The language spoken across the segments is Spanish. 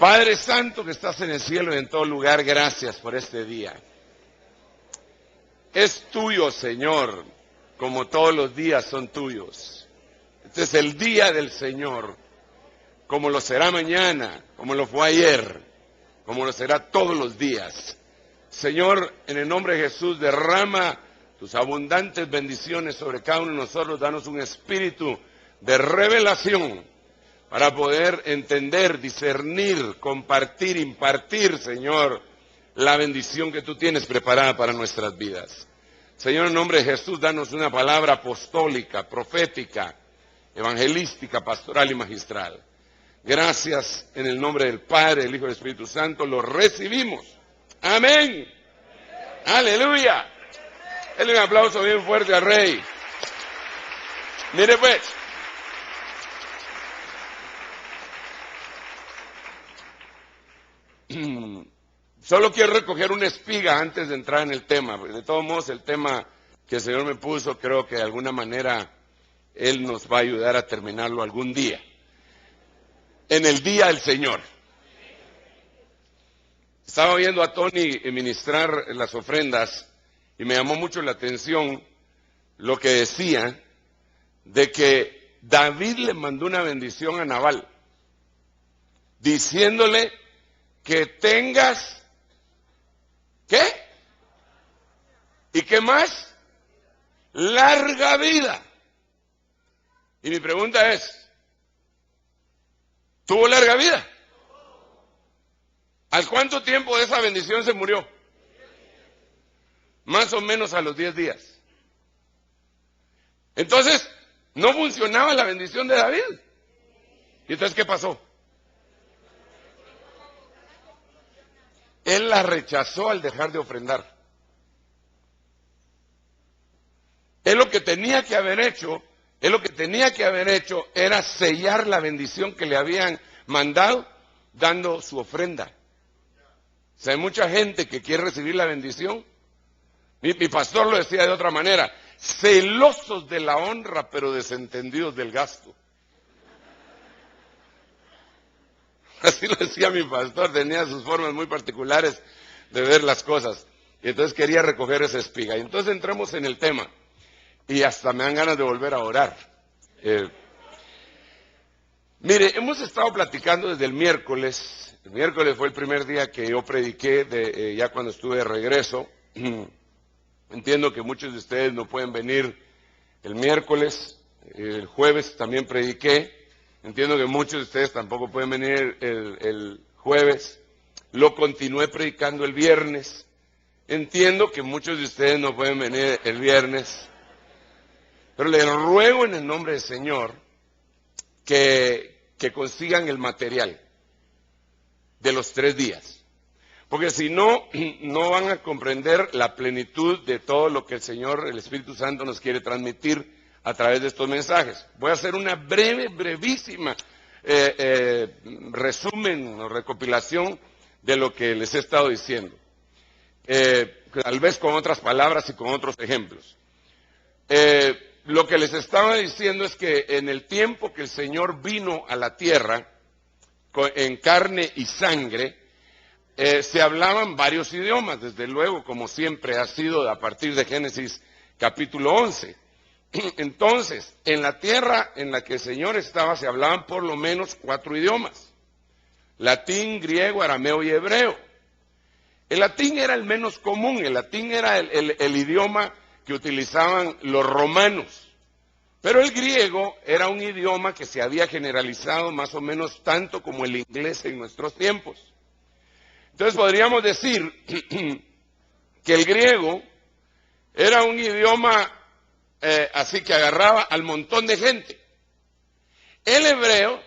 Padre Santo que estás en el cielo y en todo lugar, gracias por este día. Es tuyo, Señor, como todos los días son tuyos. Este es el día del Señor, como lo será mañana, como lo fue ayer, como lo será todos los días. Señor, en el nombre de Jesús, derrama tus abundantes bendiciones sobre cada uno de nosotros. Danos un espíritu de revelación para poder entender, discernir, compartir, impartir, Señor, la bendición que tú tienes preparada para nuestras vidas. Señor, en nombre de Jesús, danos una palabra apostólica, profética, evangelística, pastoral y magistral. Gracias en el nombre del Padre, del Hijo y del Espíritu Santo, lo recibimos. Amén. Aleluya. Denle un aplauso bien fuerte al Rey. Mire pues. Solo quiero recoger una espiga antes de entrar en el tema. De todos modos, el tema que el Señor me puso, creo que de alguna manera Él nos va a ayudar a terminarlo algún día. En el día del Señor. Estaba viendo a Tony ministrar las ofrendas y me llamó mucho la atención lo que decía de que David le mandó una bendición a Nabal, diciéndole que tengas, ¿qué? ¿Y qué más? Larga vida. Y mi pregunta es, ¿tuvo larga vida? ¿Al cuánto tiempo de esa bendición se murió? Más o menos a los 10 días. Entonces, no funcionaba la bendición de David. ¿Y entonces qué pasó? Él la rechazó al dejar de ofrendar. Él lo que tenía que haber hecho era sellar la bendición que le habían mandado dando su ofrenda. O sea, hay mucha gente que quiere recibir la bendición. Mi pastor lo decía de otra manera, celosos de la honra, pero desentendidos del gasto. Así lo decía mi pastor, tenía sus formas muy particulares de ver las cosas. Y entonces quería recoger esa espiga. Y entonces entramos en el tema. Y hasta me dan ganas de volver a orar. Mire, hemos estado platicando desde el miércoles. El miércoles fue el primer día que yo prediqué, ya cuando estuve de regreso. Entiendo que muchos de ustedes no pueden venir el miércoles. El jueves también prediqué. Entiendo que muchos de ustedes tampoco pueden venir el jueves. Lo continué predicando el viernes. Entiendo que muchos de ustedes no pueden venir el viernes. Pero les ruego en el nombre del Señor que consigan el material de los 3 días. Porque si no, no van a comprender la plenitud de todo lo que el Señor, el Espíritu Santo, nos quiere transmitir a través de estos mensajes. Voy a hacer una brevísima resumen o recopilación de lo que les he estado diciendo. Tal vez con otras palabras y con otros ejemplos. Lo que les estaba diciendo es que en el tiempo que el Señor vino a la tierra, en carne y sangre, se hablaban varios idiomas, desde luego, como siempre ha sido a partir de Génesis capítulo 11. Entonces, en la tierra en la que el Señor estaba, se hablaban por lo menos 4 idiomas: latín, griego, arameo y hebreo. El latín era el menos común, el latín era el idioma que utilizaban los romanos. Pero el griego era un idioma que se había generalizado más o menos tanto como el inglés en nuestros tiempos. Entonces podríamos decir que el griego era un idioma así que agarraba al montón de gente. El hebreo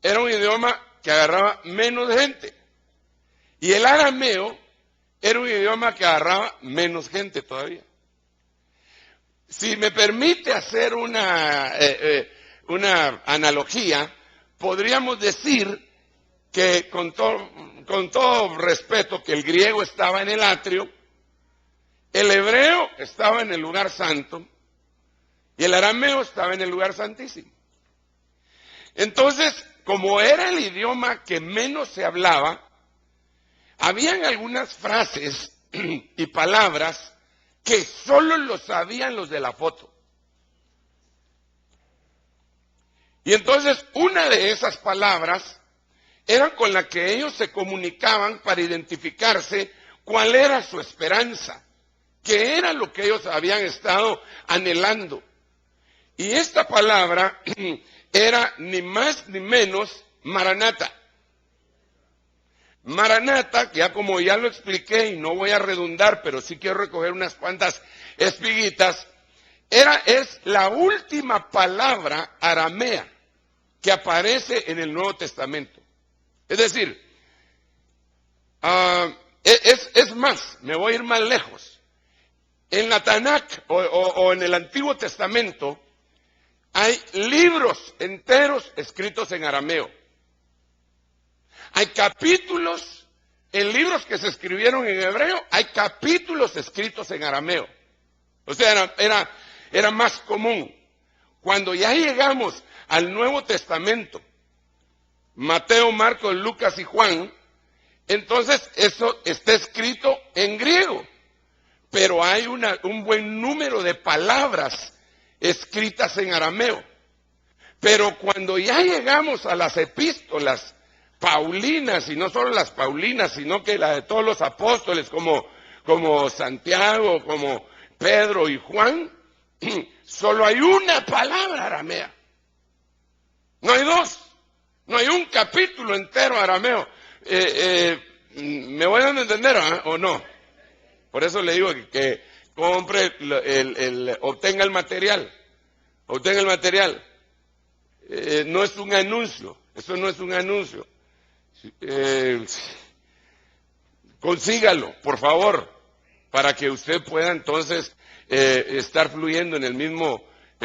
era un idioma que agarraba menos gente. Y el arameo era un idioma que agarraba menos gente todavía. Si me permite hacer una analogía, podríamos decir que con todo respeto que el griego estaba en el atrio, el hebreo estaba en el lugar santo y el arameo estaba en el lugar santísimo. Entonces, como era el idioma que menos se hablaba, habían algunas frases y palabras que solo lo sabían los de la foto. Y entonces una de esas palabras eran con la que ellos se comunicaban para identificarse cuál era su esperanza, qué era lo que ellos habían estado anhelando. Y esta palabra era ni más ni menos Maranata. Maranata, que como ya lo expliqué y no voy a redundar, pero sí quiero recoger unas cuantas espiguitas, es la última palabra aramea que aparece en el Nuevo Testamento. Es decir, es más, me voy a ir más lejos. En la Tanakh o en el Antiguo Testamento hay libros enteros escritos en arameo. Hay capítulos en libros que se escribieron en hebreo, hay capítulos escritos en arameo. O sea, era más común. Cuando ya llegamos al Nuevo Testamento, Mateo, Marcos, Lucas y Juan, entonces eso está escrito en griego, pero hay un buen número de palabras escritas en arameo. Pero cuando ya llegamos a las epístolas paulinas, y no solo las paulinas, sino que la de todos los apóstoles, como Santiago, como Pedro y Juan, solo hay una palabra aramea. No hay dos, no hay un capítulo entero arameo. ¿Me voy a entender o no? Por eso le digo que compre, obtenga el material. Obtenga el material. No es un anuncio, eso no es un anuncio. Consígalo, por favor, para que usted pueda entonces estar fluyendo en el mismo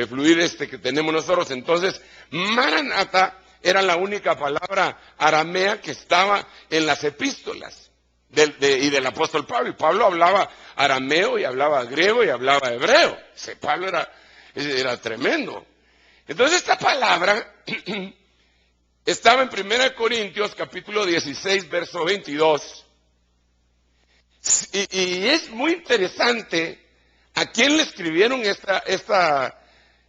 fluir que tenemos nosotros. Entonces, Maranata era la única palabra aramea que estaba en las epístolas y del apóstol Pablo. Y Pablo hablaba arameo y hablaba griego y hablaba hebreo. Ese Pablo era tremendo. Entonces esta palabra estaba en 1 Corintios capítulo 16, verso 22. Y es muy interesante a quién le escribieron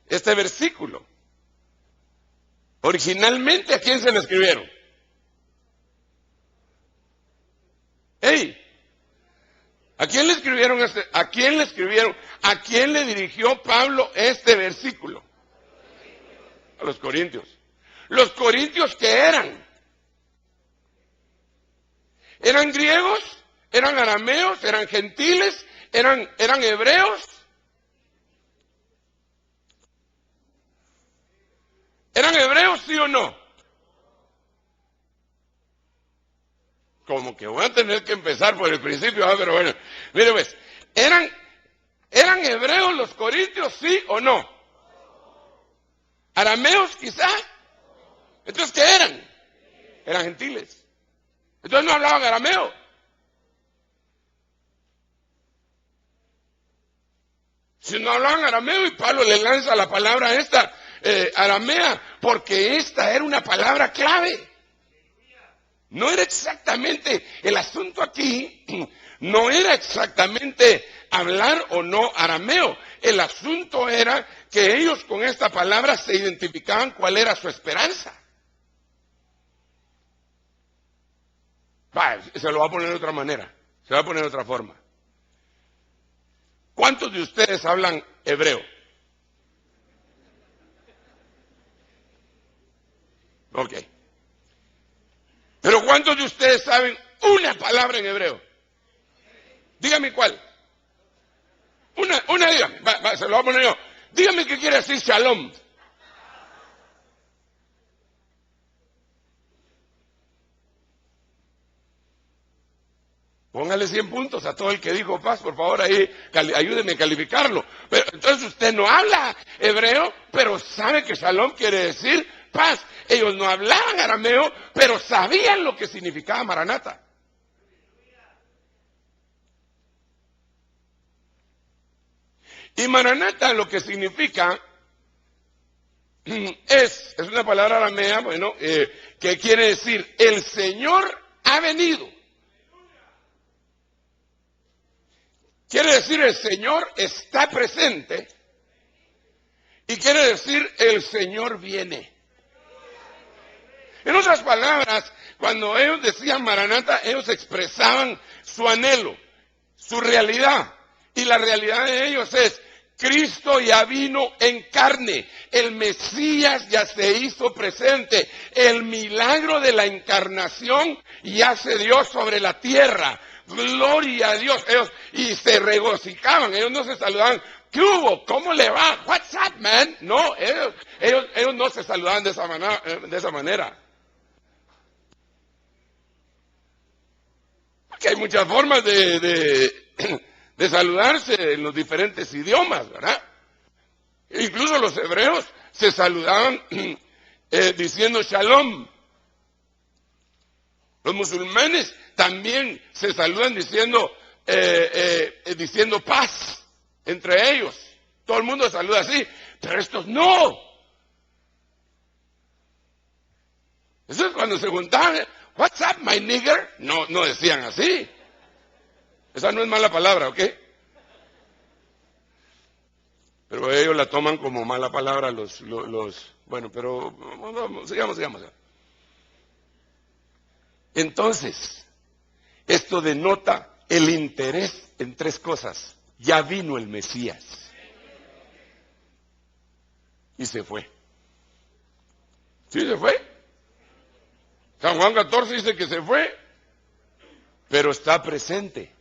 este versículo. Originalmente, ¿a quién se le escribieron? ¡Ey! ¿A quién le escribieron ¿A quién le escribieron? ¿A quién le dirigió Pablo este versículo? A los corintios. ¿Los corintios qué eran? ¿Eran griegos? ¿Eran arameos? ¿Eran gentiles? ¿Eran hebreos? ¿Eran hebreos, sí o no? Como que voy a tener que empezar por el principio, pero bueno. Mire pues, ¿eran hebreos los corintios, sí o no? ¿Arameos quizás? Entonces, ¿qué eran? Eran gentiles. Entonces no hablaban arameo. Si no hablaban arameo, y Pablo le lanza la palabra esta, aramea, porque esta era una palabra clave. No era exactamente, el asunto aquí no era exactamente hablar o no arameo. El asunto era que ellos con esta palabra se identificaban cuál era su esperanza. Se lo va a poner de otra manera, se va a poner de otra forma. ¿Cuántos de ustedes hablan hebreo? Ok. Pero ¿cuántos de ustedes saben una palabra en hebreo? Dígame cuál. Una dígame, se lo voy a poner yo. Dígame qué quiere decir shalom. Póngale 100 puntos a todo el que dijo paz, por favor, ahí ayúdeme a calificarlo. Pero entonces usted no habla hebreo, pero sabe que shalom quiere decir paz. Ellos no hablaban arameo, pero sabían lo que significaba Maranata. Y Maranata lo que significa es una palabra aramea, bueno, que quiere decir, el Señor ha venido. Quiere decir, el Señor está presente. Y quiere decir, el Señor viene. En otras palabras, cuando ellos decían Maranata, ellos expresaban su anhelo, su realidad. Y la realidad de ellos es, Cristo ya vino en carne, el Mesías ya se hizo presente, el milagro de la encarnación ya se dio sobre la tierra. Gloria a Dios. Ellos, y se regocijaban, ellos no se saludaban. ¿Qué hubo? ¿Cómo le va? What's up, man? No, ellos no se saludaban de esa manera. Porque hay muchas formas de saludarse en los diferentes idiomas, ¿verdad? Incluso los hebreos se saludaban diciendo shalom. Los musulmanes también se saludan diciendo paz entre ellos. Todo el mundo saluda así, pero estos no. Eso es cuando se juntaban, what's up, my nigger? No decían así. Esa no es mala palabra, ¿ok? Pero ellos la toman como mala palabra bueno, pero sigamos. Entonces, esto denota el interés en tres cosas. Ya vino el Mesías. Y se fue. Sí, se fue. San Juan 14 dice que se fue, pero está presente.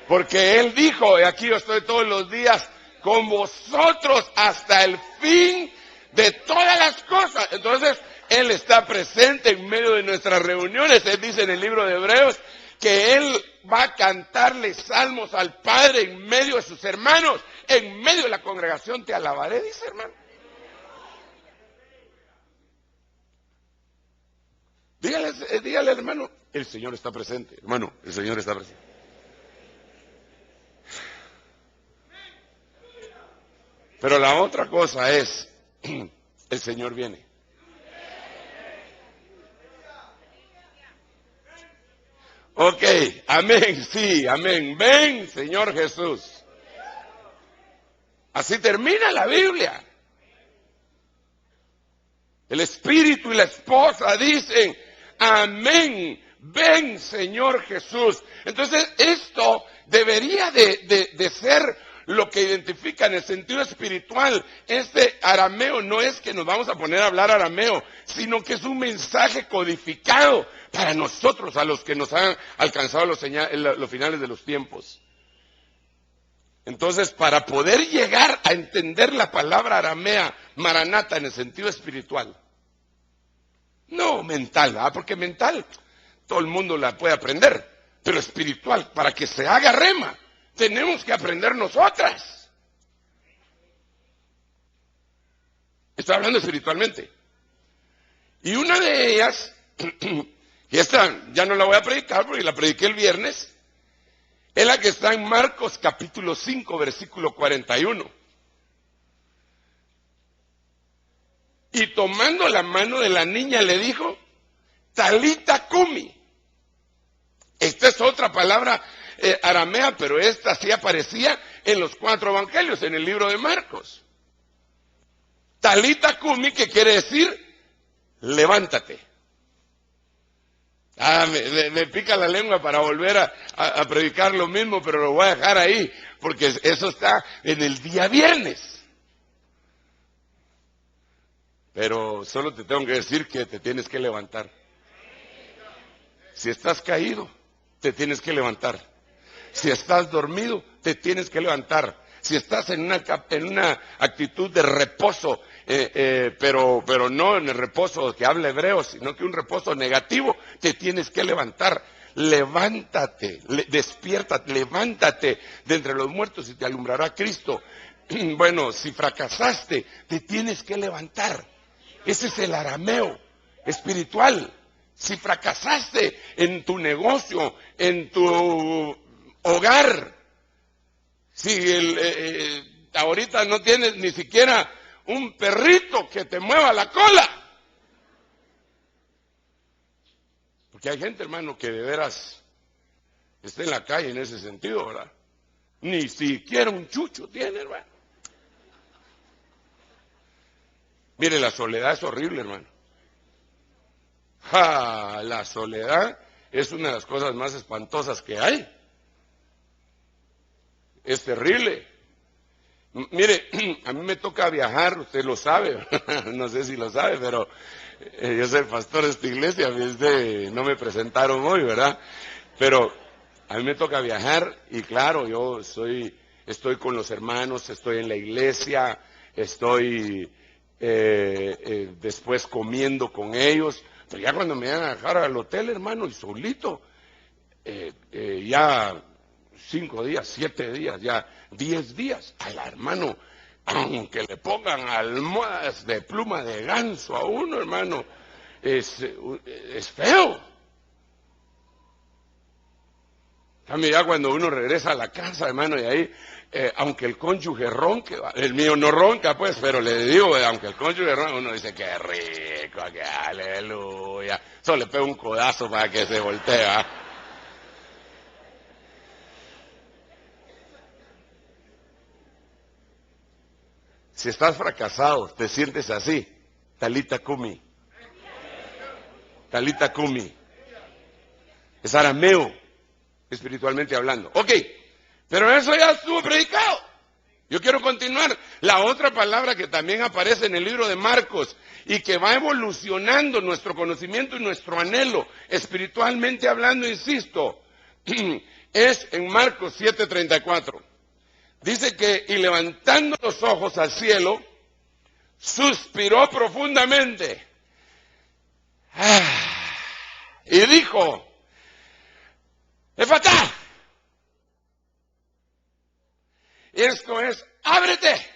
Porque Él dijo, aquí yo estoy todos los días con vosotros hasta el fin de todas las cosas. Entonces, Él está presente en medio de nuestras reuniones. Él dice en el libro de Hebreos que Él va a cantarle salmos al Padre en medio de sus hermanos. En medio de la congregación te alabaré, dice hermano. Dígale hermano, el Señor está presente. Hermano, el Señor está presente. Pero la otra cosa es, el Señor viene. Ok, amén, sí, amén. Ven, Señor Jesús. Así termina la Biblia. El Espíritu y la esposa dicen, amén, ven, Señor Jesús. Entonces, esto debería de ser lo que identifica en el sentido espiritual. Este arameo no es que nos vamos a poner a hablar arameo, sino que es un mensaje codificado para nosotros, a los que nos han alcanzado los finales de los tiempos. Entonces, para poder llegar a entender la palabra aramea, maranata, en el sentido espiritual, no mental, ¿verdad? Porque mental todo el mundo la puede aprender, pero espiritual, para que se haga rema, tenemos que aprender nosotras. Estoy hablando espiritualmente. Y una de ellas, y esta ya no la voy a predicar porque la prediqué el viernes, es la que está en Marcos capítulo 5, versículo 41. Y tomando la mano de la niña le dijo, Talita Kumi. Esta es otra palabra aramea, pero esta sí aparecía en los 4 evangelios, en el libro de Marcos. Talita Kumi, que quiere decir, levántate. Me pica la lengua para volver a predicar lo mismo, pero lo voy a dejar ahí, porque eso está en el día viernes. Pero solo te tengo que decir que te tienes que levantar. Si estás caído, te tienes que levantar. Si estás dormido, te tienes que levantar. Si estás en una actitud de reposo, pero no en el reposo que habla hebreo, sino que un reposo negativo, te tienes que levantar. Levántate, despiértate, levántate de entre los muertos y te alumbrará Cristo. Bueno, si fracasaste, te tienes que levantar. Ese es el arameo espiritual. Si fracasaste en tu negocio, en tu hogar, si ahorita no tienes ni siquiera un perrito que te mueva la cola. Porque hay gente, hermano, que de veras está en la calle en ese sentido, ¿verdad? Ni siquiera un chucho tiene, hermano. Mire, la soledad es horrible, hermano. La soledad es una de las cosas más espantosas que hay. Es terrible. Mire, a mí me toca viajar, usted lo sabe, no sé si lo sabe, pero yo soy pastor de esta iglesia, no me presentaron hoy, ¿verdad? Pero a mí me toca viajar y claro, yo estoy con los hermanos, estoy en la iglesia, estoy después comiendo con ellos, pero ya cuando me van a dejar al hotel, hermano, y solito, ya 5 días, 7 días, ya 10 días, al hermano, aunque le pongan almohadas de pluma de ganso a uno, hermano, es feo. También ya cuando uno regresa a la casa, hermano, y ahí, aunque el cónyuge ronque, el mío no ronca, pues, pero le digo, aunque el cónyuge ronca, uno dice, qué rico, qué aleluya. Solo le pego un codazo para que se voltee, ¿verdad? Si estás fracasado, te sientes así, talita kumi. Talita kumi. Es arameo, espiritualmente hablando. Ok, pero eso ya estuvo predicado. Yo quiero continuar. La otra palabra que también aparece en el libro de Marcos y que va evolucionando nuestro conocimiento y nuestro anhelo, espiritualmente hablando, insisto, es en Marcos 7:34. Dice que, y levantando los ojos al cielo, suspiró profundamente. Y dijo, ¡Efatá! Esto es, ábrete.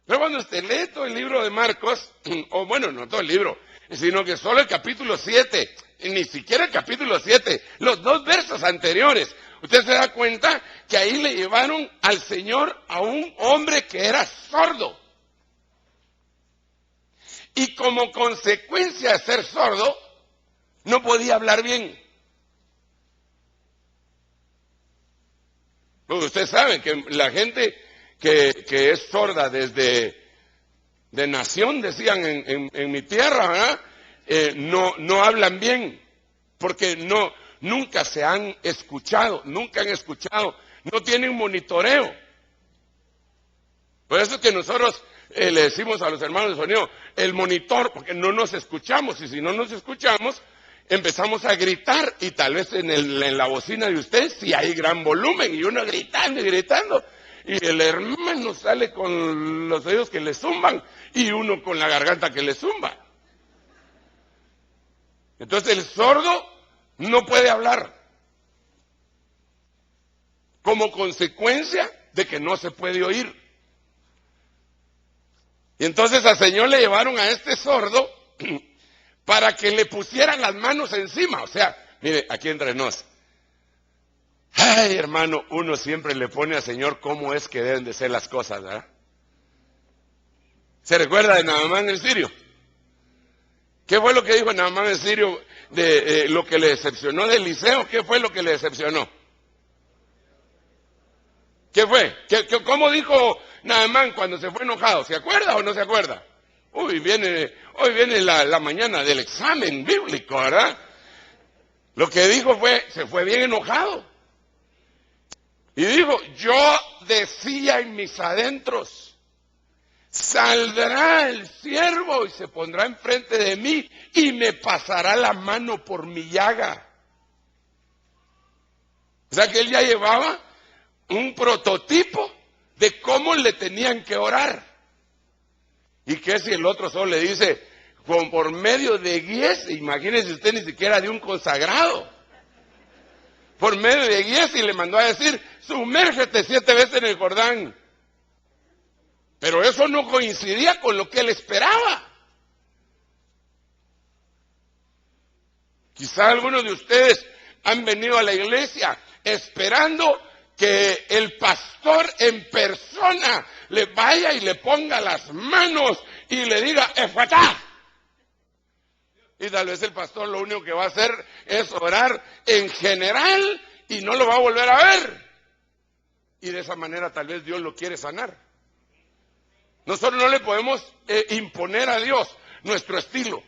Pero cuando usted lee todo el libro de Marcos, o bueno, no todo el libro, sino que solo el capítulo 7, ni siquiera el capítulo 7, los 2 versos anteriores, usted se da cuenta que ahí le llevaron al Señor a un hombre que era sordo. Y como consecuencia de ser sordo, no podía hablar bien. Pues usted sabe que la gente que es sorda desde de nación, decían en mi tierra, ¿verdad? No hablan bien, porque nunca se han escuchado, no tienen monitoreo. Por eso es que nosotros le decimos a los hermanos de sonido, el monitor, porque no nos escuchamos, y si no nos escuchamos, empezamos a gritar, y tal vez en la bocina de usted sí hay gran volumen, y uno gritando y gritando, y el hermano sale con los oídos que le zumban, y uno con la garganta que le zumba. Entonces el sordo no puede hablar, como consecuencia de que no se puede oír. Y entonces al Señor le llevaron a este sordo para que le pusieran las manos encima. O sea, mire, aquí entre nos. Ay, hermano, uno siempre le pone al Señor cómo es que deben de ser las cosas, ¿verdad? ¿Se recuerda de Naamán el sirio? ¿Qué fue lo que dijo Naamán el sirio de lo que le decepcionó de Eliseo? ¿Qué fue lo que le decepcionó? ¿Qué fue? ¿Cómo dijo Naamán cuando se fue enojado? ¿Se acuerda o no se acuerda? Hoy viene la mañana del examen bíblico, ¿verdad? Lo que dijo se fue bien enojado. Y dijo, yo decía en mis adentros, saldrá el siervo y se pondrá enfrente de mí y me pasará la mano por mi llaga. O sea que él ya llevaba un prototipo de cómo le tenían que orar. Y que si el otro solo le dice, por medio de guías, imagínese usted, ni siquiera de un consagrado. Por medio de guías y le mandó a decir, sumérgete 7 veces en el Jordán. Pero eso no coincidía con lo que él esperaba. Quizá algunos de ustedes han venido a la iglesia esperando que el pastor en persona le vaya y le ponga las manos y le diga, Efatá. Y tal vez el pastor lo único que va a hacer es orar en general y no lo va a volver a ver. Y de esa manera tal vez Dios lo quiere sanar. Nosotros no le podemos imponer a Dios nuestro estilo.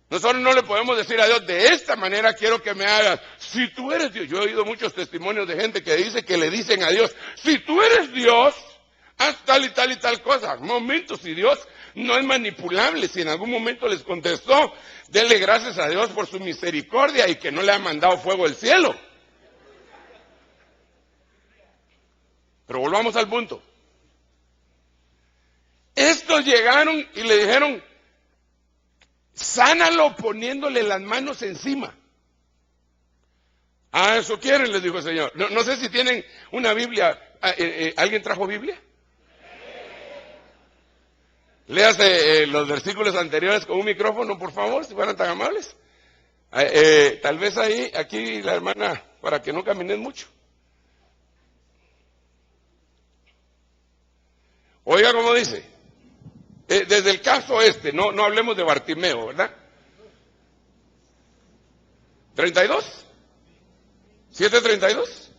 Nosotros no le podemos decir a Dios, de esta manera quiero que me hagas. Si tú eres Dios, yo he oído muchos testimonios de gente que dice que le dicen a Dios, si tú eres Dios, haz tal y tal cosa. Un momento, si Dios no es manipulable, si en algún momento les contestó, denle gracias a Dios por su misericordia y que no le ha mandado fuego del cielo. Pero volvamos al punto. Estos llegaron y le dijeron, sánalo poniéndole las manos encima. Ah, eso quieren, les dijo el Señor. No sé si tienen una Biblia. ¿Alguien trajo Biblia? Léase los versículos anteriores con un micrófono, por favor, si fueran tan amables. Tal vez aquí la hermana, para que no caminen mucho. Oiga cómo dice. Desde el caso no hablemos de Bartimeo, ¿verdad? 32. 7:32.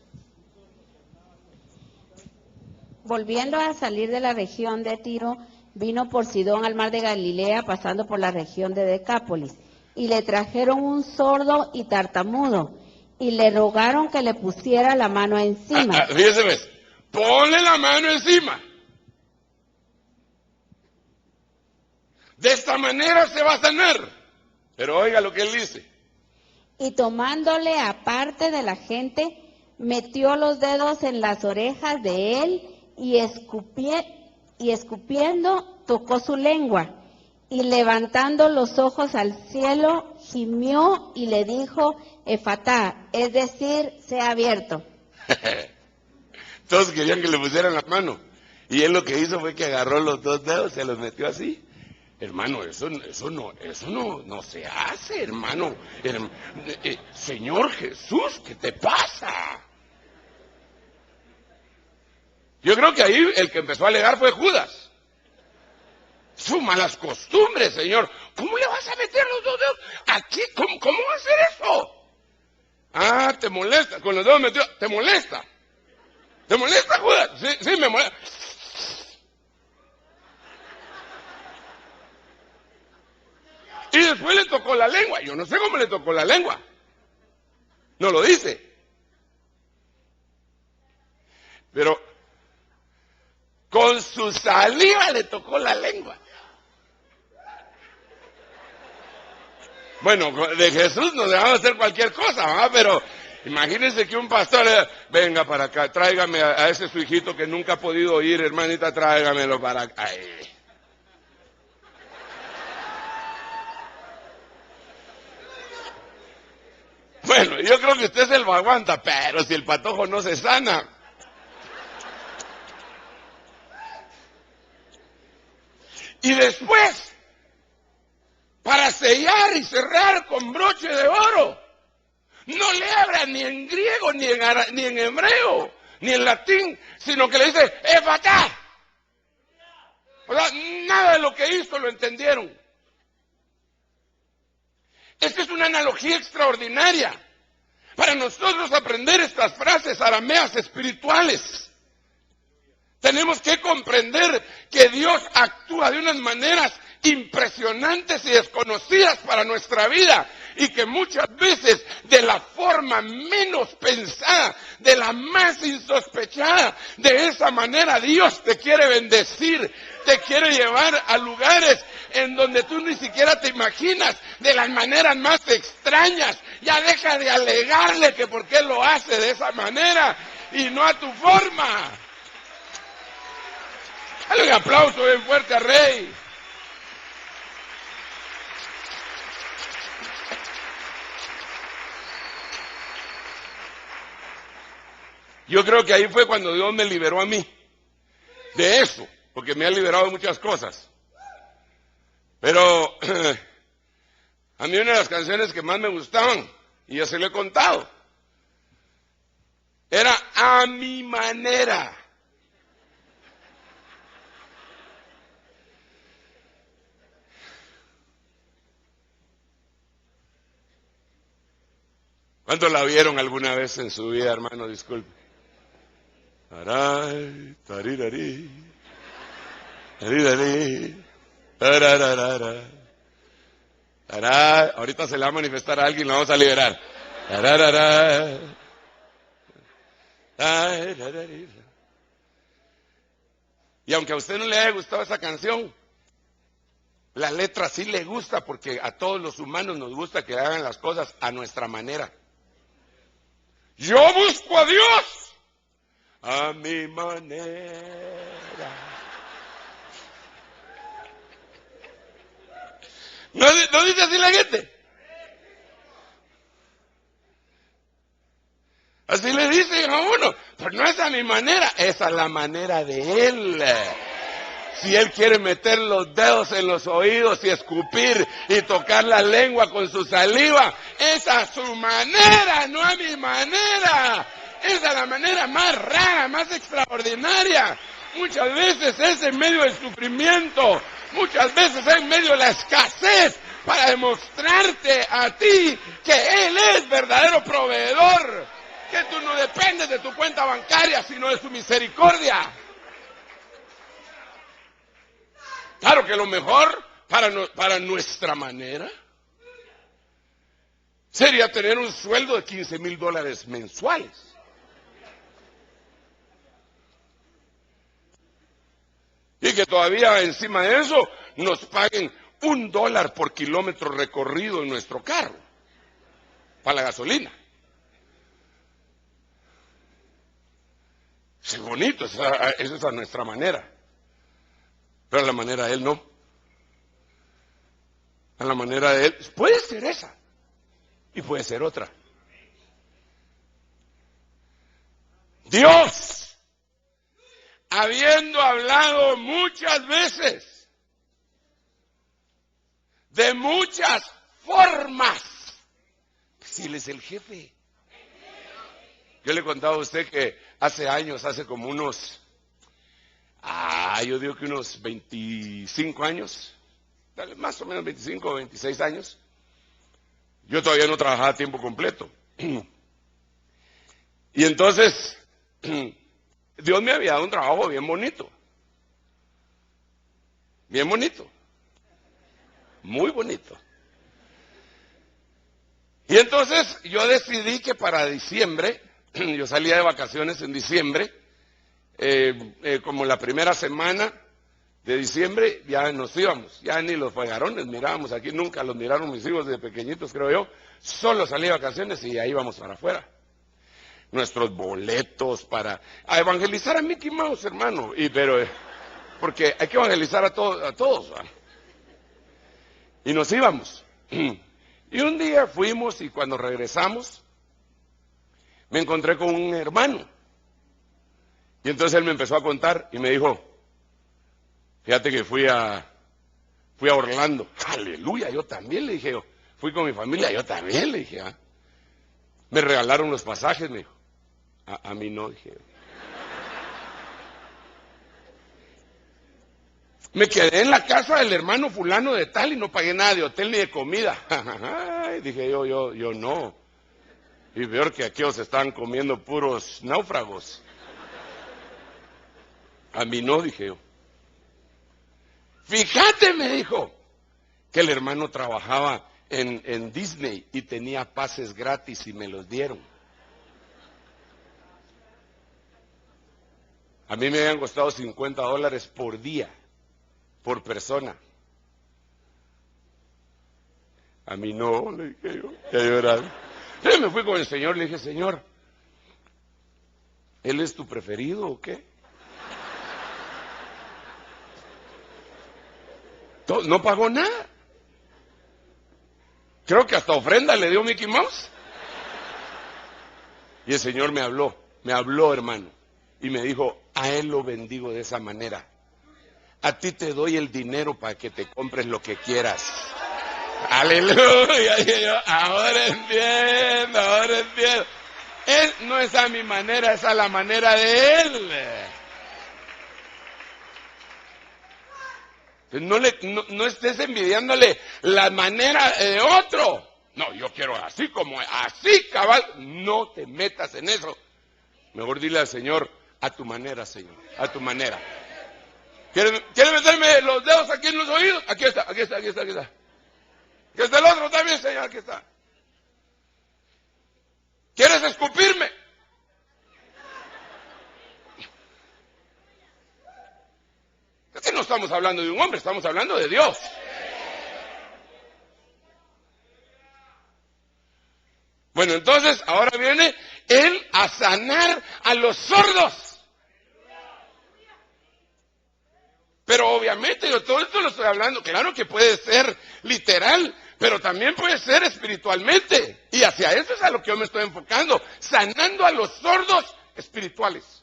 Volviendo a salir de la región de Tiro, vino por Sidón al mar de Galilea, pasando por la región de Decápolis, y le trajeron un sordo y tartamudo, y le rogaron que le pusiera la mano encima. Fíjese, ¿ves? Ponle la mano encima. De esta manera se va a sanar. Pero oiga lo que él dice. Y tomándole aparte de la gente, metió los dedos en las orejas de él y escupiendo tocó su lengua. Y levantando los ojos al cielo, gimió y le dijo, Efatá, es decir, sea abierto. Todos querían que le pusieran la mano. Y él lo que hizo fue que agarró los dos dedos, se los metió así. Hermano, eso no se hace, hermano. Señor Jesús, ¿qué te pasa? Yo creo que ahí el que empezó a alegar fue Judas. Sus malas costumbres, Señor. ¿Cómo le vas a meter los dos dedos aquí? ¿Cómo va a hacer eso? Ah, te molesta. Con los dedos metidos, ¿te molesta? ¿Te molesta, Judas? Sí, me molesta. Y después le tocó la lengua. Yo no sé cómo le tocó la lengua. No lo dice. Pero con su saliva le tocó la lengua. Bueno, de Jesús nos dejamos hacer cualquier cosa, ¿verdad? Pero imagínense que un pastor venga para acá, tráigame a ese su hijito que nunca ha podido oír, hermanita, tráigamelo para acá. Ay. Bueno, yo creo que usted se lo aguanta, pero si el patojo no se sana. Y después, para sellar y cerrar con broche de oro, no le habla ni en griego, ni en hebreo, ni en latín, sino que le dice, Efatá. O sea, nada de lo que hizo lo entendieron. Esta es una analogía extraordinaria para nosotros aprender estas frases arameas espirituales. Tenemos que comprender que Dios actúa de unas maneras impresionantes y desconocidas para nuestra vida y que muchas veces de la forma menos pensada, de la más insospechada, de esa manera Dios te quiere bendecir, te quiere llevar a lugares en donde tú ni siquiera te imaginas, de las maneras más extrañas. Ya deja de alegarle que por qué lo hace de esa manera y no a tu forma. Dale un aplauso bien fuerte al Rey. Yo creo que ahí fue cuando Dios me liberó a mí de eso, porque me ha liberado de muchas cosas. Pero a mí una de las canciones que más me gustaban, y ya se lo he contado, Era a mi manera. ¿Cuántos la vieron alguna vez en su vida, hermano? Disculpe. Aray, tarirari, tarirari, tarararara, taray. Ahorita se le va a manifestar a alguien, lo vamos a liberar. Tararara, tararari. Y aunque a usted no le haya gustado esa canción, la letra sí le gusta, porque a todos los humanos nos gusta que hagan las cosas a nuestra manera. Yo busco a Dios a mi manera. ¿No dice así la gente? Así le dicen a uno, pero no es a mi manera, es a la manera de Él. Si Él quiere meter los dedos en los oídos y escupir y tocar la lengua con su saliva, es a su manera, no a mi manera. Es a la manera más rara, más extraordinaria. Muchas veces es en medio del sufrimiento, muchas veces es en medio de la escasez, para demostrarte a ti que Él es verdadero proveedor, que tú no dependes de tu cuenta bancaria, sino de su misericordia. Claro que lo mejor para nuestra manera sería tener un sueldo de $15,000 mensuales. Y que todavía encima de eso nos paguen $1 por kilómetro recorrido en nuestro carro, para la gasolina. Es bonito, eso es a nuestra manera. Pero a la manera de Él no. A la manera de Él puede ser esa y puede ser otra. Dios, habiendo hablado muchas veces, de muchas formas, pues Él es el jefe. Yo le contaba a usted que hace años, hace como unos... yo digo que unos 25 años, más o menos 25 o 26 años, yo todavía no trabajaba a tiempo completo. Y entonces, Dios me había dado un trabajo bien bonito. Bien bonito. Muy bonito. Y entonces yo decidí que para diciembre, yo salía de vacaciones en diciembre, como la primera semana de diciembre ya nos íbamos, ya ni los fuegarones mirábamos aquí, nunca los miraron mis hijos de pequeñitos, creo yo, solo salí de vacaciones y ahí íbamos para afuera. Nuestros boletos para evangelizar a Mickey Mouse, hermano, pero porque hay que evangelizar a todos, ¿va? Y nos íbamos. Y un día fuimos y cuando regresamos me encontré con un hermano. Y entonces él me empezó a contar y me dijo, fíjate que fui a Orlando. Aleluya, yo también, le dije yo. Fui con mi familia, yo también, le dije. Me regalaron los pasajes, me dijo. A mí no, dije yo. Me quedé en la casa del hermano fulano de tal y no pagué nada de hotel ni de comida. Dije yo no. Y peor que aquí os están comiendo puros náufragos. A mí no, dije yo. Fíjate, me dijo, que el hermano trabajaba en Disney y tenía pases gratis y me los dieron. A mí me habían costado $50 por día, por persona. A mí no, le dije yo, ya lloraba. Entonces me fui con el Señor, le dije, Señor, ¿Él es tu preferido o qué? No pagó nada. Creo que hasta ofrenda le dio Mickey Mouse. Y el Señor me habló, hermano, y me dijo, a Él lo bendigo de esa manera. A ti te doy el dinero para que te compres lo que quieras. Aleluya. Ahora entiendo. Él no es a mi manera, es a la manera de Él. No estés envidiándole la manera de otro. No, yo quiero así como así, cabal. No te metas en eso. Mejor dile al Señor, a tu manera, Señor, a tu manera. ¿Quiere meterme los dedos aquí en los oídos? Aquí está, aquí está, aquí está, aquí está. Aquí está el otro también, Señor, aquí está. ¿Quieres escupirme? Es que no estamos hablando de un hombre, estamos hablando de Dios. Bueno, entonces ahora viene Él a sanar a los sordos. Pero obviamente yo todo esto lo estoy hablando, claro que puede ser literal, pero también puede ser espiritualmente. Y hacia eso es a lo que yo me estoy enfocando, sanando a los sordos espirituales.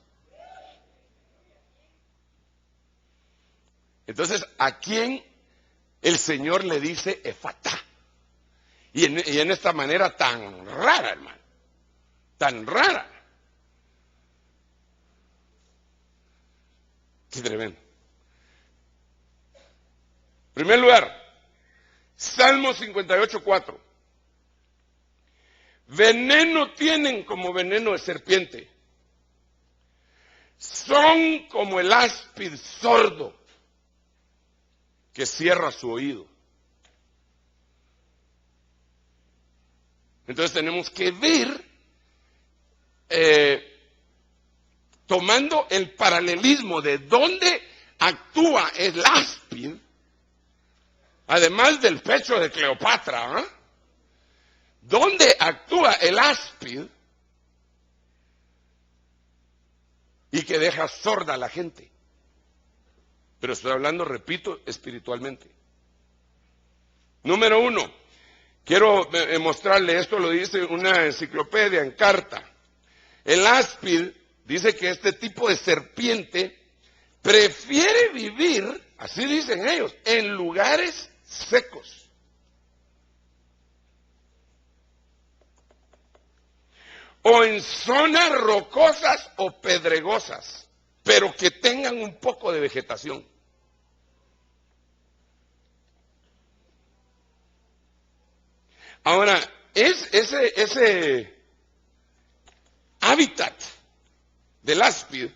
Entonces, ¿a quién el Señor le dice Efatá? Y en esta manera tan rara, hermano, tan rara. Qué tremendo. En primer lugar, Salmo 58:4. Veneno tienen como veneno de serpiente. Son como el áspid sordo que cierra su oído. Entonces tenemos que ver, tomando el paralelismo de dónde actúa el áspid, además del pecho de Cleopatra, ¿eh? ¿Dónde actúa el áspid y que deja sorda a la gente? Pero estoy hablando, repito, espiritualmente. Número 1, quiero mostrarle, esto lo dice una enciclopedia en carta. El áspid dice que este tipo de serpiente prefiere vivir, así dicen ellos, en lugares secos. O en zonas rocosas o pedregosas, pero que tengan un poco de vegetación. Ahora, ese hábitat del áspid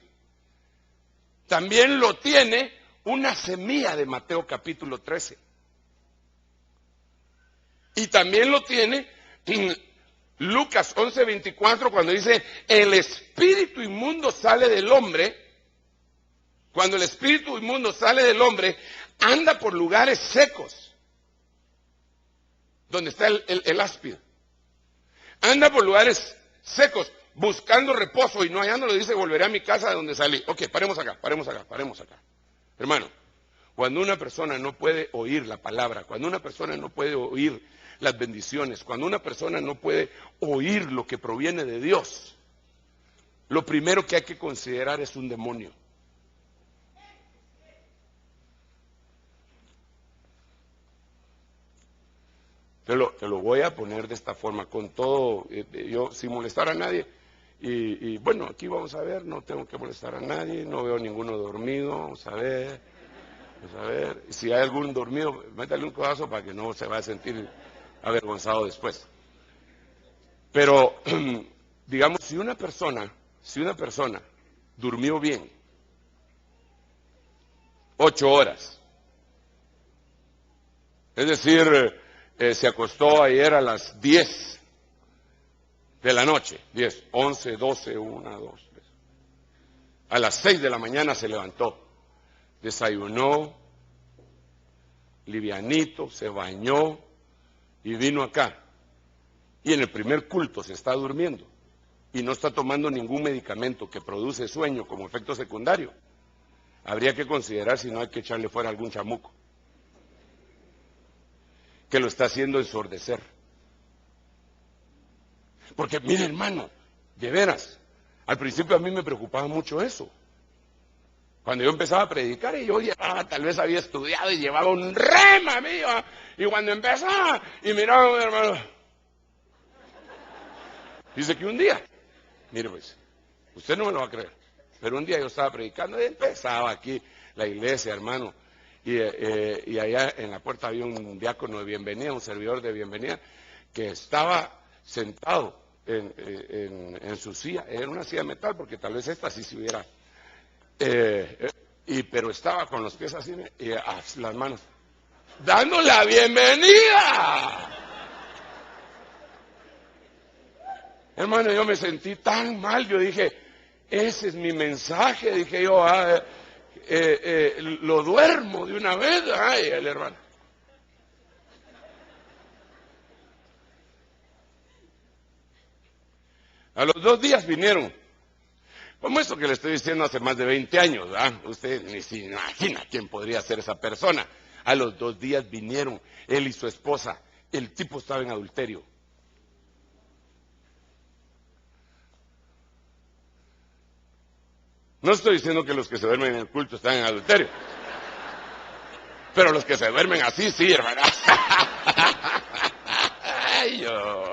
también lo tiene una semilla de Mateo capítulo 13. Y también lo tiene Lucas 11:24, cuando dice, el espíritu inmundo sale del hombre. Cuando el espíritu inmundo sale del hombre, anda por lugares secos, donde está el áspid. Anda por lugares secos, buscando reposo, y no hallándolo, dice, volveré a mi casa de donde salí. Ok, paremos acá. Hermano, cuando una persona no puede oír la palabra, cuando una persona no puede oír las bendiciones, cuando una persona no puede oír lo que proviene de Dios, lo primero que hay que considerar es un demonio. Te lo voy a poner de esta forma, con todo, yo sin molestar a nadie, y bueno, aquí vamos a ver, no tengo que molestar a nadie, no veo ninguno dormido, vamos a ver, si hay algún dormido, métale un codazo para que no se vaya a sentir avergonzado después. Pero, digamos, si una persona durmió bien, 8 horas, es decir, se acostó ayer a las 10 de la noche, 10, 11, 12, 1, 2, 3. A las 6 de la mañana se levantó, desayunó, livianito, se bañó y vino acá. Y en el primer culto se está durmiendo y no está tomando ningún medicamento que produce sueño como efecto secundario. Habría que considerar si no hay que echarle fuera algún chamuco que lo está haciendo ensordecer. Porque mire, hermano, de veras, al principio a mí me preocupaba mucho eso. Cuando yo empezaba a predicar y yo llevaba, tal vez había estudiado y llevaba un rema mío, y cuando empezaba y miraba a mi hermano, dice que un día Mire pues, usted no me lo va a creer, pero un día yo estaba predicando y empezaba aquí la iglesia, hermano, y allá en la puerta había un diácono de bienvenida, un servidor de bienvenida, que estaba sentado en su silla, era una silla de metal, porque tal vez esta sí se hubiera, pero estaba con los pies así, y las manos, dando la bienvenida. Hermano, yo me sentí tan mal, yo dije, ese es mi mensaje, dije yo, lo duermo de una vez, ay, el hermano. A los 2 días vinieron, como esto que le estoy diciendo hace más de 20 años, ¿verdad? Usted ni se imagina quién podría ser esa persona. A los 2 días vinieron, él y su esposa, el tipo estaba en adulterio. No estoy diciendo que los que se duermen en el culto están en adulterio, pero los que se duermen así, sí, hermano. Ay, yo.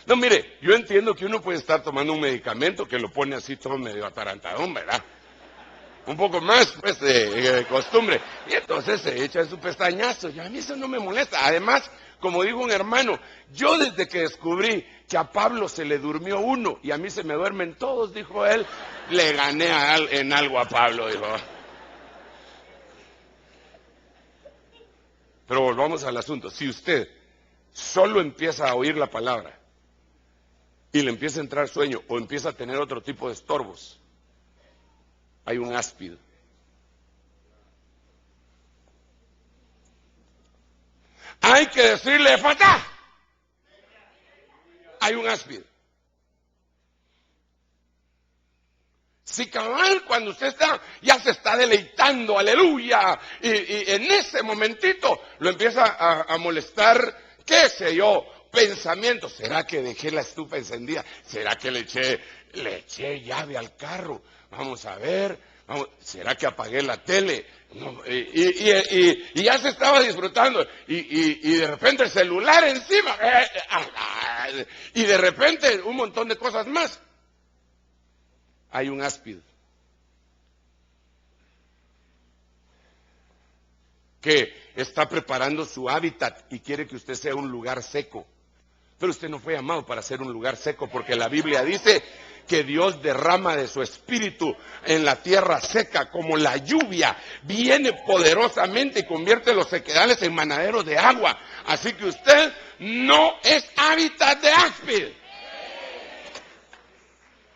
No, mire, yo entiendo que uno puede estar tomando un medicamento que lo pone así todo medio atarantadón, ¿verdad? Un poco más, pues, de costumbre. Y entonces se echa su pestañazo. Y a mí eso no me molesta. Además, como dijo un hermano, yo desde que descubrí que a Pablo se le durmió uno y a mí se me duermen todos, dijo él, le gané en algo a Pablo, dijo. Pero volvamos al asunto. Si usted solo empieza a oír la palabra y le empieza a entrar sueño o empieza a tener otro tipo de estorbos, hay un áspid. Hay que decirle fatá. Hay un áspid. Si cabal cuando usted ya se está deleitando, aleluya, y en ese momentito lo empieza a molestar, qué sé yo, pensamientos. ¿Será que dejé la estufa encendida? ¿Será que le eché llave al carro? Vamos a ver. ¿Será que apagué la tele? No, y ya se estaba disfrutando. Y de repente el celular encima. Y de repente un montón de cosas más. Hay un áspid que está preparando su hábitat y quiere que usted sea un lugar seco. Pero usted no fue llamado para ser un lugar seco, porque la Biblia dice que Dios derrama de su espíritu en la tierra seca, como la lluvia viene poderosamente y convierte los sequedales en manaderos de agua. Así que usted no es hábitat de áspid.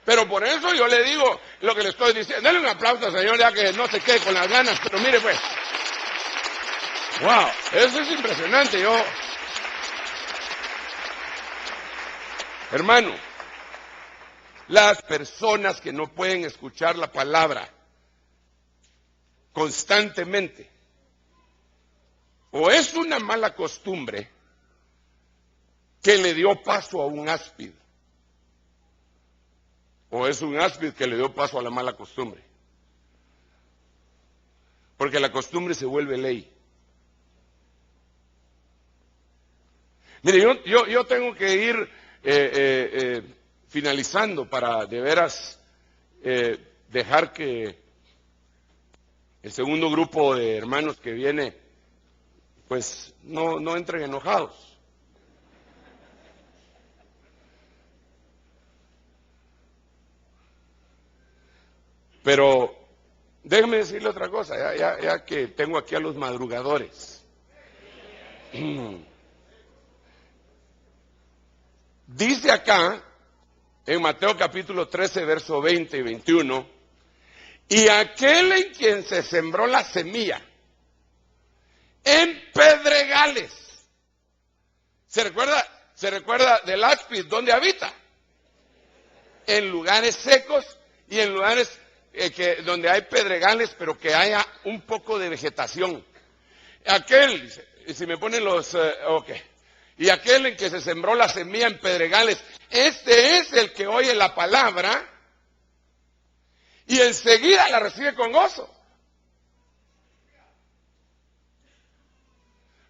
Pero por eso yo le digo lo que le estoy diciendo. Dale un aplauso al Señor, ya que no se quede con las ganas, pero mire pues. Wow, eso es impresionante. Hermano, las personas que no pueden escuchar la palabra constantemente, o es una mala costumbre que le dio paso a un áspid, o es un áspid que le dio paso a la mala costumbre. Porque la costumbre se vuelve ley. Mire, yo tengo que ir finalizando para de veras dejar que el segundo grupo de hermanos que viene, pues no entren enojados. Pero déjeme decirle otra cosa, ya que tengo aquí a los madrugadores. Dice acá, en Mateo capítulo 13, verso 20 y 21, y aquel en quien se sembró la semilla, en pedregales. ¿Se recuerda del áspid donde habita? En lugares secos y en lugares donde hay pedregales, pero que haya un poco de vegetación. Aquel, si me ponen los, y aquel en que se sembró la semilla en pedregales, este es el que oye la palabra y enseguida la recibe con gozo.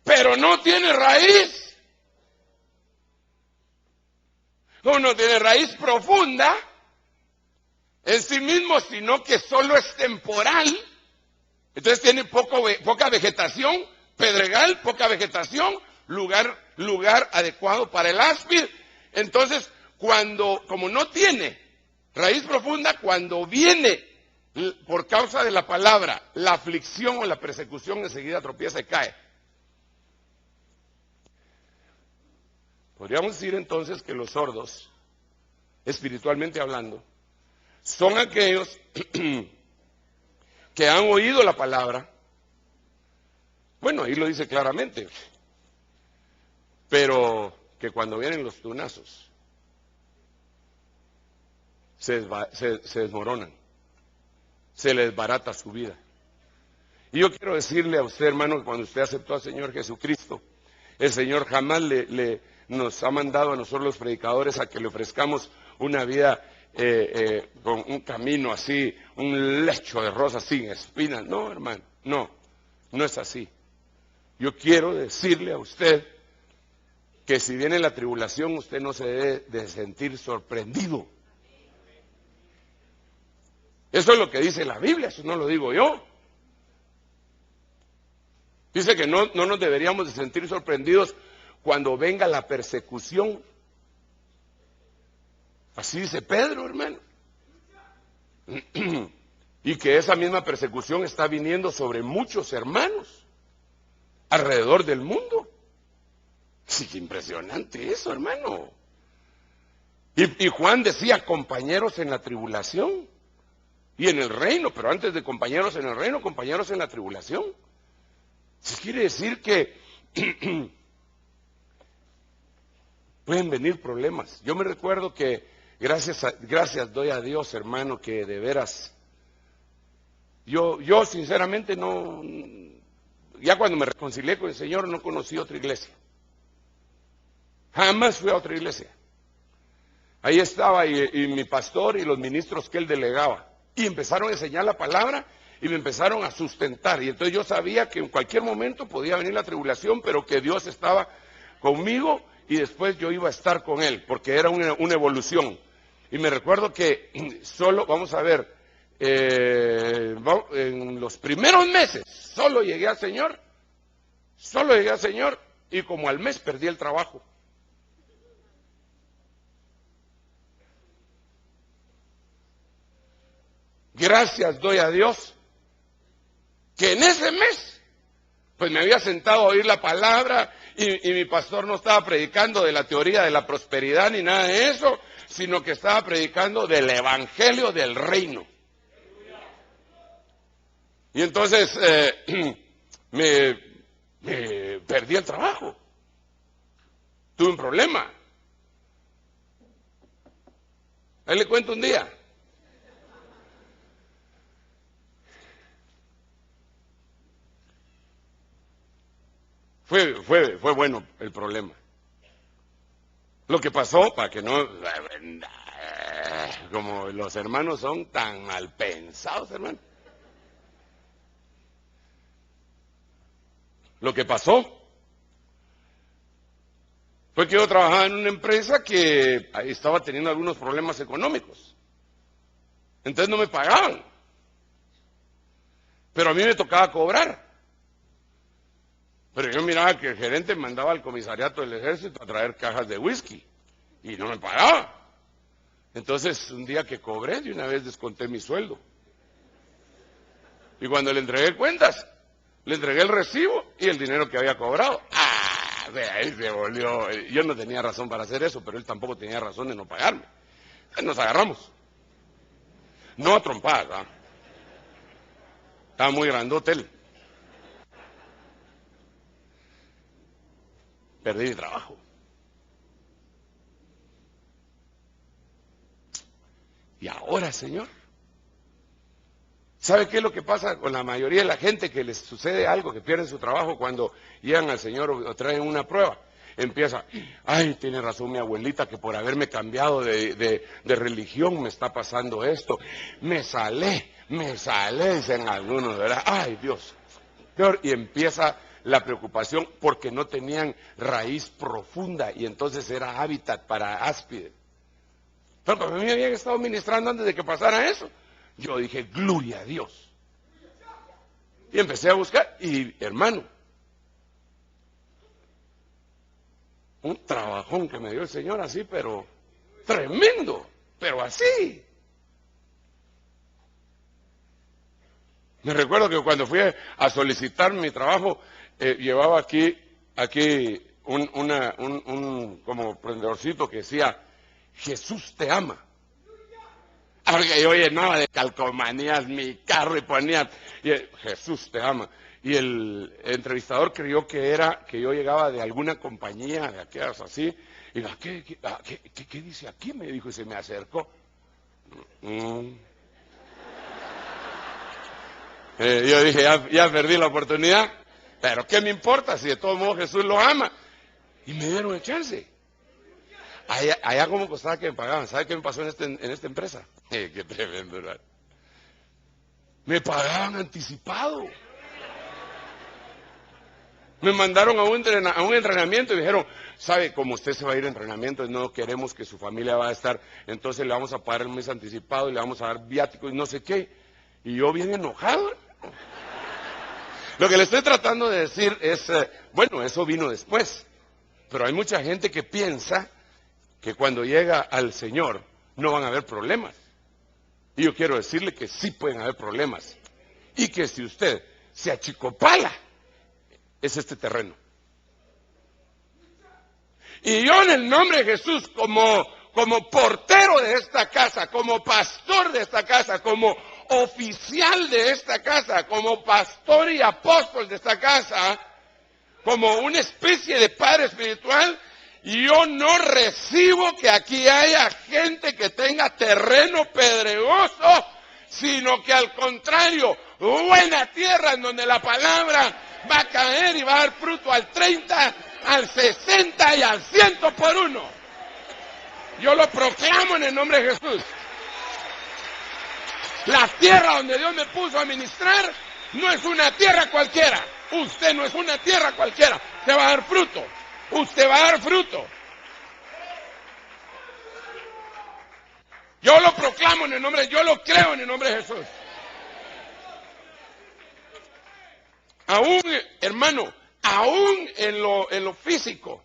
Pero no tiene raíz. Como no tiene raíz profunda en sí mismo, sino que solo es temporal. Entonces tiene poca vegetación, pedregal, poca vegetación, lugar adecuado para el áspid. Entonces, como no tiene raíz profunda, cuando viene por causa de la palabra, la aflicción o la persecución, enseguida tropieza y cae. Podríamos decir entonces que los sordos, espiritualmente hablando, son aquellos que han oído la palabra. Bueno, ahí lo dice claramente, pero que cuando vienen los tunazos se desmoronan, se les desbarata su vida. Y yo quiero decirle a usted, hermano, que cuando usted aceptó al Señor Jesucristo, el Señor jamás nos ha mandado a nosotros los predicadores a que le ofrezcamos una vida con un camino así, un lecho de rosas sin espinas. No, hermano, no es así. Yo quiero decirle a usted que si viene la tribulación, usted no se debe de sentir sorprendido. Eso es lo que dice la Biblia, eso no lo digo yo. Dice que no nos deberíamos de sentir sorprendidos cuando venga la persecución. Así dice Pedro, hermano. Y que esa misma persecución está viniendo sobre muchos hermanos alrededor del mundo. Sí, qué impresionante eso, hermano. Y Juan decía, compañeros en la tribulación y en el reino, pero antes de compañeros en el reino, compañeros en la tribulación. Eso quiere decir que pueden venir problemas. Yo me recuerdo que gracias doy a Dios, hermano, que de veras, yo sinceramente no, ya cuando me reconcilié con el Señor no conocí otra iglesia. Jamás fui a otra iglesia. Ahí estaba y mi pastor y los ministros que él delegaba. Y empezaron a enseñar la palabra y me empezaron a sustentar. Y entonces yo sabía que en cualquier momento podía venir la tribulación, pero que Dios estaba conmigo y después yo iba a estar con él, porque era una evolución. Y me recuerdo que solo, vamos a ver, en los primeros meses solo llegué al Señor, y como al mes perdí el trabajo. Gracias doy a Dios que en ese mes pues me había sentado a oír la palabra y mi pastor no estaba predicando de la teoría de la prosperidad ni nada de eso, sino que estaba predicando del evangelio del reino. Y entonces me perdí el trabajo, tuve un problema. Ahí le cuento un día. Fue bueno el problema. Lo que pasó, para que no, como los hermanos son tan mal pensados, hermano. Lo que pasó fue que yo trabajaba en una empresa que estaba teniendo algunos problemas económicos. Entonces no me pagaban. Pero a mí me tocaba cobrar. Pero yo miraba que el gerente mandaba al comisariato del ejército a traer cajas de whisky y no me pagaba. Entonces, un día que cobré, de una vez desconté mi sueldo. Y cuando le entregué cuentas, le entregué el recibo y el dinero que había cobrado. De ahí se volvió. Yo no tenía razón para hacer eso, pero él tampoco tenía razón de no pagarme. Entonces nos agarramos. No a trompadas, ¿verdad? Estaba muy grandote él. Perdí mi trabajo. Y ahora, Señor, ¿sabe qué es lo que pasa con la mayoría de la gente que les sucede algo, que pierden su trabajo cuando llegan al Señor o traen una prueba? Empieza, ay, tiene razón mi abuelita que por haberme cambiado de religión me está pasando esto. Me salé, dicen algunos, ¿verdad? Ay, Dios. Y empieza la preocupación porque no tenían raíz profunda y entonces era hábitat para áspides. Pero como a mí me habían estado ministrando antes de que pasara eso, yo dije, gloria a Dios. Y empecé a buscar, y hermano, un trabajón que me dio el Señor así, pero tremendo, pero así. Me recuerdo que cuando fui a solicitar mi trabajo, llevaba aquí un como prendedorcito que decía, Jesús te ama. Porque yo llenaba de calcomanías mi carro y ponía, Jesús te ama. Y el entrevistador creyó que yo llegaba de alguna compañía, de aquellas así. Y dijo, ¿qué dice aquí? Me dijo y se me acercó. Yo dije, ya perdí la oportunidad. Pero ¿qué me importa si de todos modos Jesús lo ama? Y me dieron el chance. Allá como costaba que me pagaban. ¿Sabe qué me pasó en esta empresa? Qué tremendo, ¿verdad? Me pagaban anticipado. Me mandaron a un entrenamiento y dijeron, sabe, como usted se va a ir a entrenamiento, no queremos que su familia va a estar, entonces le vamos a pagar el mes anticipado y le vamos a dar viáticos y no sé qué. Y yo bien enojado. Lo que le estoy tratando de decir es, bueno, eso vino después. Pero hay mucha gente que piensa que cuando llega al Señor no van a haber problemas. Y yo quiero decirle que sí pueden haber problemas. Y que si usted se achicopala, es este terreno. Y yo en el nombre de Jesús, como portero de esta casa, como pastor de esta casa, como oficial de esta casa, como pastor y apóstol de esta casa, como una especie de padre espiritual, yo no recibo que aquí haya gente que tenga terreno pedregoso, sino que al contrario, buena tierra en donde la palabra va a caer y va a dar fruto al 30, al 60 y al 100 por uno. Yo lo proclamo en el nombre de Jesús. La tierra donde Dios me puso a ministrar no es una tierra cualquiera. Usted no es una tierra cualquiera. Usted va a dar fruto. Usted va a dar fruto. Yo lo proclamo en el nombre, yo lo creo en el nombre de Jesús. Aún, hermano, aún en lo físico,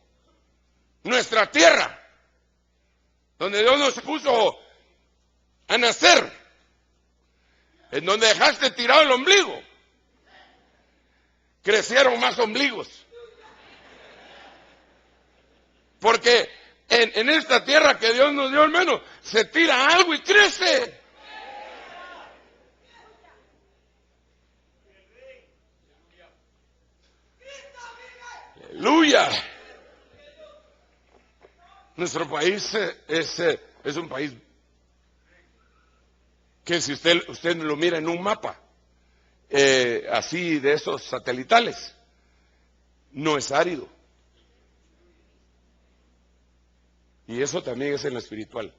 nuestra tierra, donde Dios nos puso a nacer, en donde dejaste tirado el ombligo, crecieron más ombligos. Porque en esta tierra que Dios nos dio, hermano, se tira algo y crece. Aleluya. Nuestro país es un país que si usted lo mira en un mapa, así de esos satelitales, no es árido. Y eso también es en lo espiritual.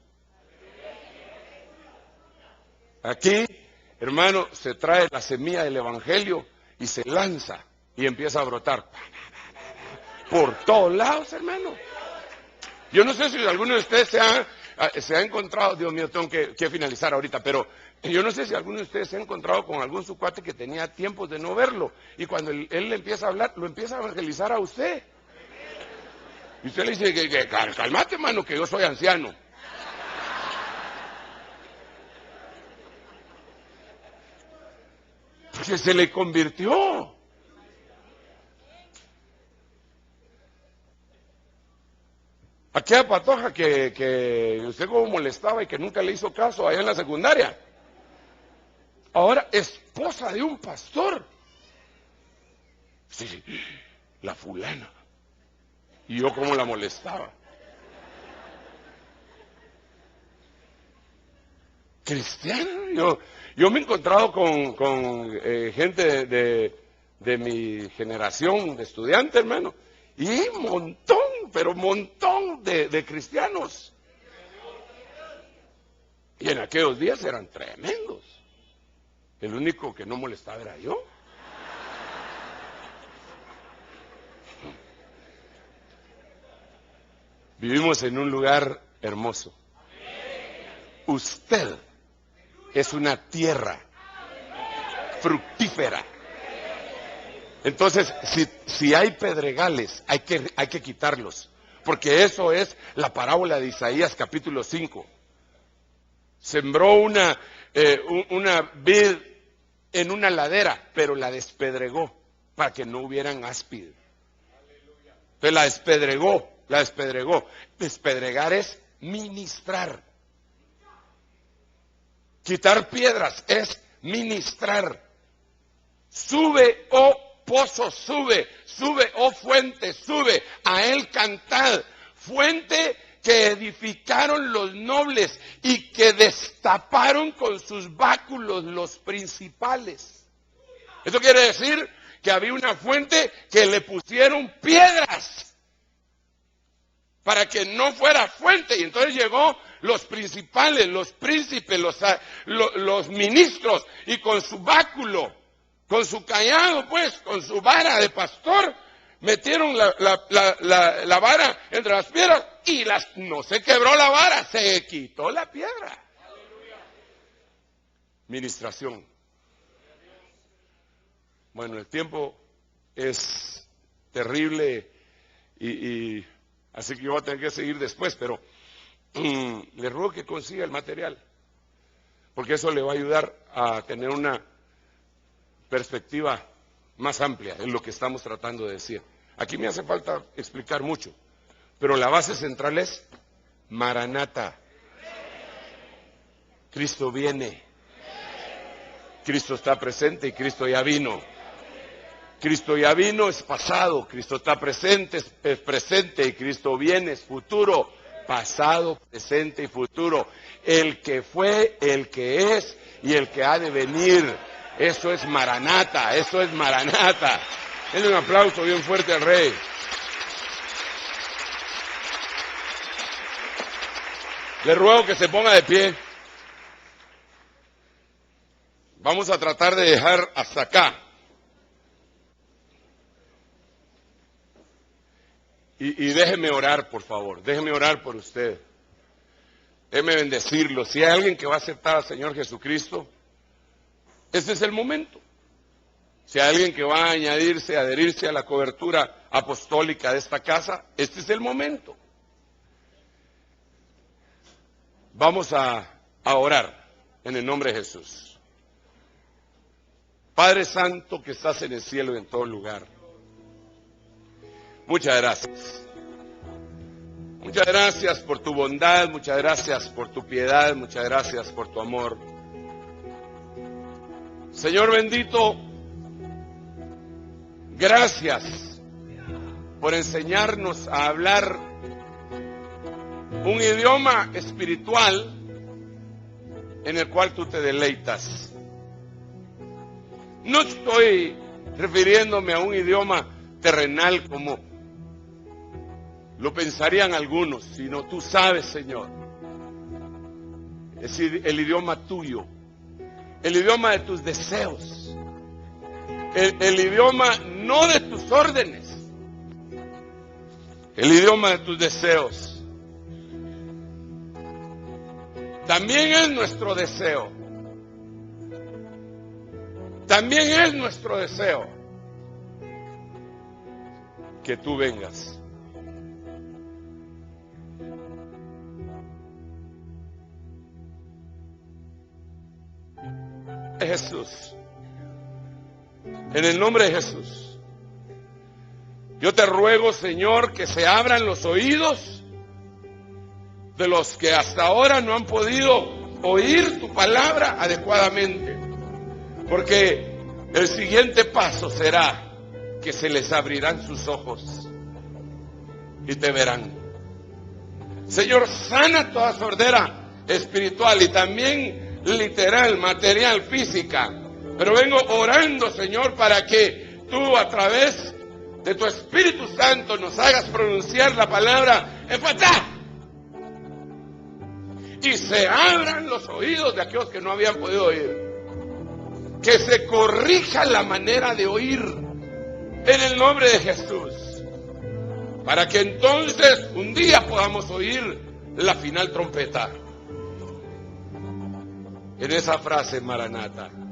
Aquí, hermano, se trae la semilla del Evangelio y se lanza y empieza a brotar por todos lados, hermano. Yo no sé si alguno de ustedes se ha encontrado, Dios mío, tengo que finalizar ahorita, pero yo no sé si alguno de ustedes se ha encontrado con algún su cuate que tenía tiempos de no verlo, y cuando él le empieza a hablar, lo empieza a evangelizar a usted. Y usted le dice, cálmate, hermano, que yo soy anciano. Porque se le convirtió. Aquella patoja que usted como molestaba y que nunca le hizo caso allá en la secundaria. Ahora, esposa de un pastor. Sí, la fulana. Y yo como la molestaba. Cristiano. Yo me he encontrado con gente de mi generación de estudiantes, hermano. Y montón, pero montón de cristianos. Y en aquellos días eran tremendos. El único que no molestaba era yo. Vivimos en un lugar hermoso. usted es una tierra fructífera. Entonces, si hay pedregales, hay que quitarlos, porque eso es la parábola de Isaías capítulo 5. Sembró una vid en una ladera, pero la despedregó para que no hubieran áspides. Entonces la despedregó. Despedregar es ministrar. Quitar piedras es ministrar. Sube, oh pozo, sube, oh fuente, sube, a él cantad, fuente que edificaron los nobles y que destaparon con sus báculos los principales. Eso quiere decir que había una fuente que le pusieron piedras para que no fuera fuente, y entonces llegó los principales, los príncipes, los ministros, y con su báculo, con su cayado, pues, con su vara de pastor, metieron la vara entre las piedras y no se quebró la vara, se quitó la piedra. Ministración. Bueno, el tiempo es terrible y así que yo voy a tener que seguir después, pero le ruego que consiga el material, porque eso le va a ayudar a tener una perspectiva más amplia en lo que estamos tratando de decir. Aquí me hace falta explicar mucho, pero la base central es Maranata. Cristo viene. Cristo está presente y Cristo ya vino. Cristo ya vino, es pasado. Cristo está presente, es presente, y Cristo viene, es futuro. Pasado, presente y futuro. El que fue, el que es y el que ha de venir. Eso es Maranata, eso es Maranata. Denle un aplauso bien fuerte al Rey. Le ruego que se ponga de pie. Vamos a tratar de dejar hasta acá. Y déjeme orar, por favor. Déjeme orar por usted. Déjeme bendecirlo. Si hay alguien que va a aceptar al Señor Jesucristo, este es el momento. Si hay alguien que va a adherirse a la cobertura apostólica de esta casa, este es el momento. Vamos a orar en el nombre de Jesús. Padre Santo que estás en el cielo y en todo lugar, muchas gracias. Muchas gracias por tu bondad, muchas gracias por tu piedad, muchas gracias por tu amor. Señor bendito, gracias por enseñarnos a hablar un idioma espiritual en el cual tú te deleitas. No estoy refiriéndome a un idioma terrenal como lo pensarían algunos, sino tú sabes, Señor, es el idioma tuyo, el idioma de tus deseos, el idioma no de tus órdenes, el idioma de tus deseos. También es nuestro deseo. También es nuestro deseo que tú vengas. Jesús, en el nombre de Jesús, yo te ruego, Señor, que se abran los oídos de los que hasta ahora no han podido oír tu palabra adecuadamente, porque el siguiente paso será que se les abrirán sus ojos y te verán. Señor, sana toda sordera espiritual y también literal, material, física, pero vengo orando, Señor, para que tú a través de tu Espíritu Santo nos hagas pronunciar la palabra Efatá, y se abran los oídos de aquellos que no habían podido oír, que se corrija la manera de oír en el nombre de Jesús, para que entonces un día podamos oír la final trompeta. en esa frase Maranata.